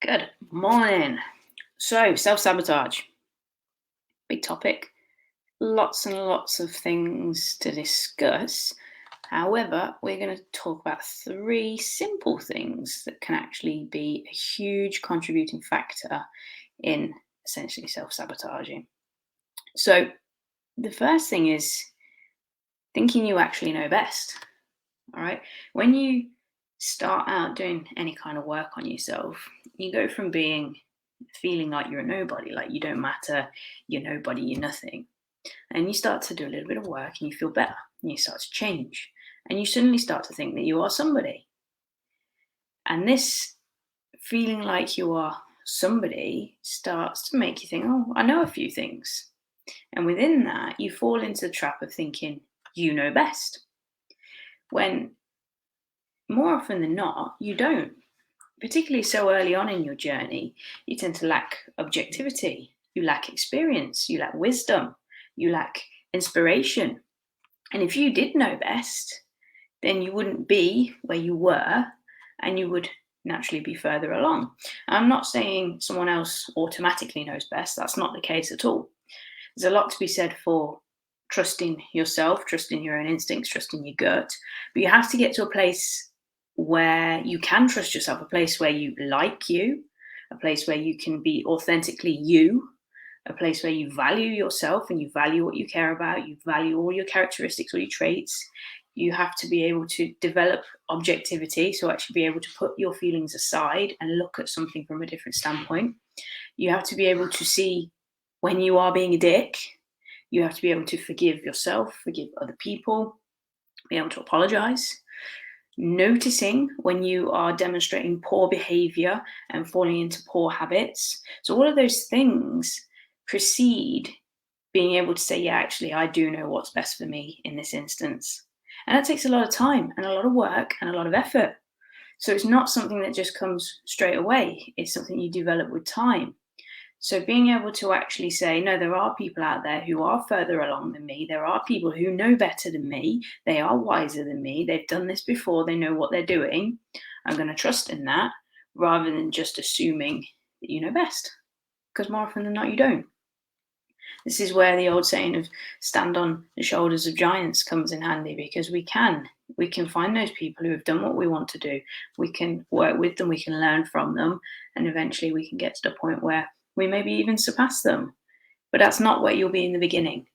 Good morning. So, self-sabotage, big topic. Lots and lots of things to discuss. However, we're going to talk about three simple things that can actually be a huge contributing factor in essentially self-sabotaging. So, the first thing is thinking you actually know best. All right. When you start out doing any kind of work on yourself, you go from feeling like you're a nobody, like you don't matter, you're nobody, you're nothing. And you start to do a little bit of work and you feel better and you start to change. And you suddenly start to think that you are somebody. And this feeling like you are somebody starts to make you think, oh, I know a few things. And within that, you fall into the trap of thinking you know best. When more often than not, you don't. Particularly so early on in your journey, you tend to lack objectivity, you lack experience, you lack wisdom, you lack inspiration. And if you did know best, then you wouldn't be where you were and you would naturally be further along. I'm not saying someone else automatically knows best, that's not the case at all. There's a lot to be said for trusting yourself, trusting your own instincts, trusting your gut, but you have to get to a place where you can trust yourself, a place where you like you, a place where you can be authentically you, a place where you value yourself and you value what you care about, you value all your characteristics, all your traits. You have to be able to develop objectivity, so actually be able to put your feelings aside and look at something from a different standpoint. You have to be able to see when you are being a dick. You have to be able to forgive yourself, forgive other people, be able to apologize. Noticing when you are demonstrating poor behavior and falling into poor habits. So all of those things precede being able to say, yeah, actually, I do know what's best for me in this instance. And that takes a lot of time and a lot of work and a lot of effort. So it's not something that just comes straight away. It's something you develop with time. So being able to actually say, no, there are people out there who are further along than me. There are people who know better than me. They are wiser than me. They've done this before. They know what they're doing. I'm going to trust in that rather than just assuming that you know best. Because more often than not, you don't. This is where the old saying of stand on the shoulders of giants comes in handy, because we can find those people who have done what we want to do. We can work with them. We can learn from them. And eventually we can get to the point where we maybe even surpass them. But that's not where you'll be in the beginning.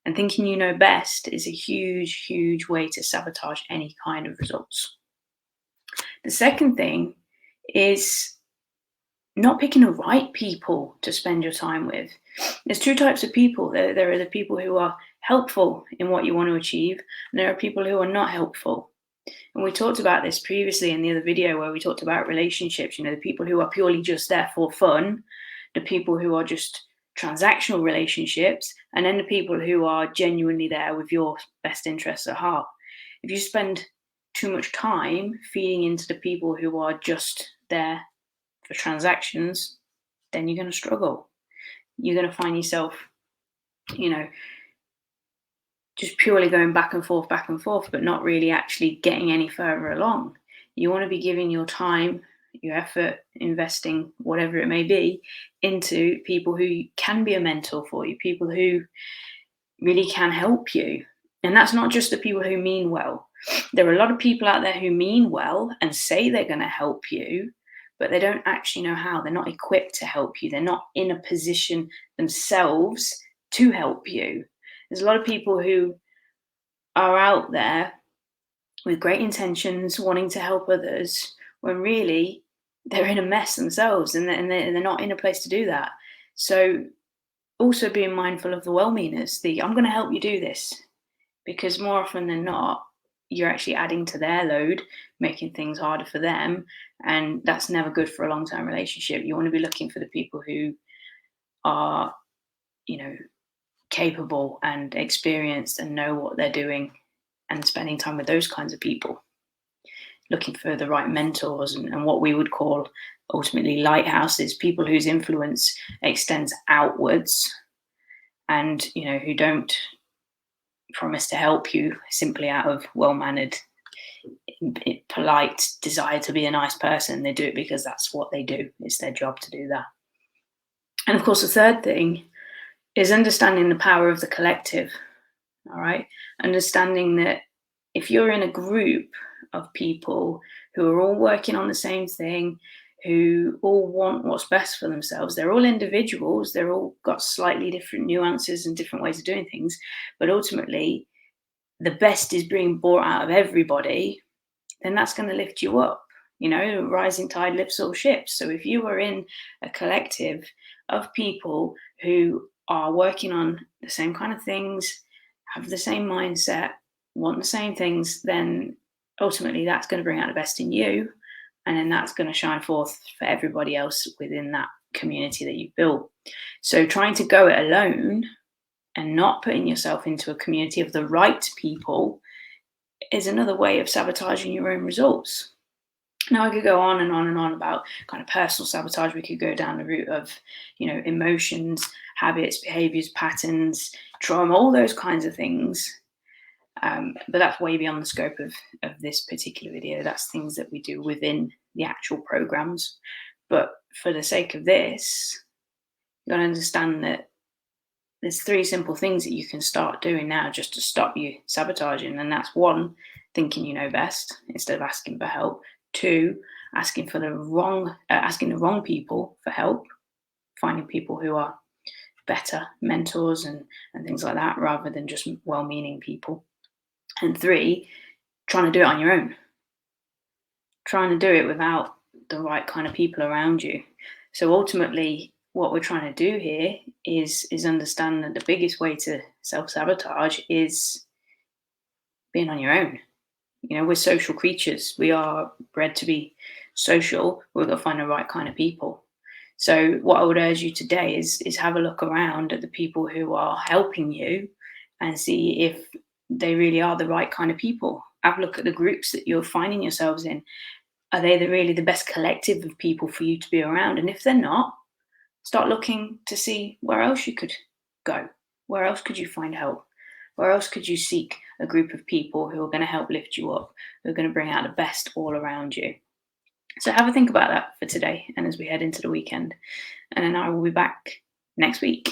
And thinking you know best is a huge, huge way to sabotage any kind of results. The second thing is not picking the right people to spend your time with. There's two types of people. There are the people who are helpful in what you want to achieve, and there are people who are not helpful. And we talked about this previously in the other video where we talked about relationships, the people who are purely just there for fun, the people who are just transactional relationships, and then the people who are genuinely there with your best interests at heart. If you spend too much time feeding into the people who are just there for transactions, then you're going to struggle. You're going to find yourself, just purely going back and forth, but not really actually getting any further along. You want to be giving your time, your effort, investing whatever it may be into people who can be a mentor for you, people who really can help you. And that's not just the people who mean well. There are a lot of people out there who mean well and say they're going to help you, but they don't actually know how. They're not equipped to help you. They're not in a position themselves to help you. There's a lot of people who are out there with great intentions, wanting to help others, when really they're in a mess themselves and they're not in a place to do that. So also being mindful of the well-meaners, I'm going to help you do this, because more often than not, you're actually adding to their load, making things harder for them. And that's never good for a long-term relationship. You want to be looking for the people who are, capable and experienced and know what they're doing, and spending time with those kinds of people. Looking for the right mentors and what we would call ultimately lighthouses, people whose influence extends outwards and, who don't promise to help you simply out of well-mannered polite desire to be a nice person. They do it because that's what they do. It's their job to do that. And of course, the third thing is understanding the power of the collective. All right. Understanding that if you're in a group of people who are all working on the same thing, who all want what's best for themselves, they're all individuals, they're all got slightly different nuances and different ways of doing things. But ultimately, the best is being brought out of everybody, then that's going to lift you up. You know, rising tide lifts all ships. So if you were in a collective of people who are working on the same kind of things, have the same mindset, want the same things, then ultimately that's going to bring out the best in you. And then that's going to shine forth for everybody else within that community that you've built. So trying to go it alone and not putting yourself into a community of the right people is another way of sabotaging your own results. Now, I could go on and on and on about kind of personal sabotage. We could go down the route of, emotions, habits, behaviors, patterns, trauma, all those kinds of things. But that's way beyond the scope of this particular video. That's things that we do within the actual programs. But for the sake of this, you got to understand that there's 3 simple things that you can start doing now just to stop you sabotaging. And that's 1, thinking you know best instead of asking for help. 2, asking the wrong people for help, finding people who are better mentors and things like that, rather than just well-meaning people. And 3, trying to do it on your own, trying to do it without the right kind of people around you. So ultimately, what we're trying to do here is understand that the biggest way to self-sabotage is being on your own. We're social creatures. We are bred to be social. We've got to find the right kind of people. So what I would urge you today is have a look around at the people who are helping you and see if they really are the right kind of people. Have a look at the groups that you're finding yourselves in. Are they really the best collective of people for you to be around? And if they're not, start looking to see where else you could go. Where else could you find help? Where else could you seek a group of people who are going to help lift you up, who are going to bring out the best all around you? So have a think about that for today and as we head into the weekend. And then I will be back next week.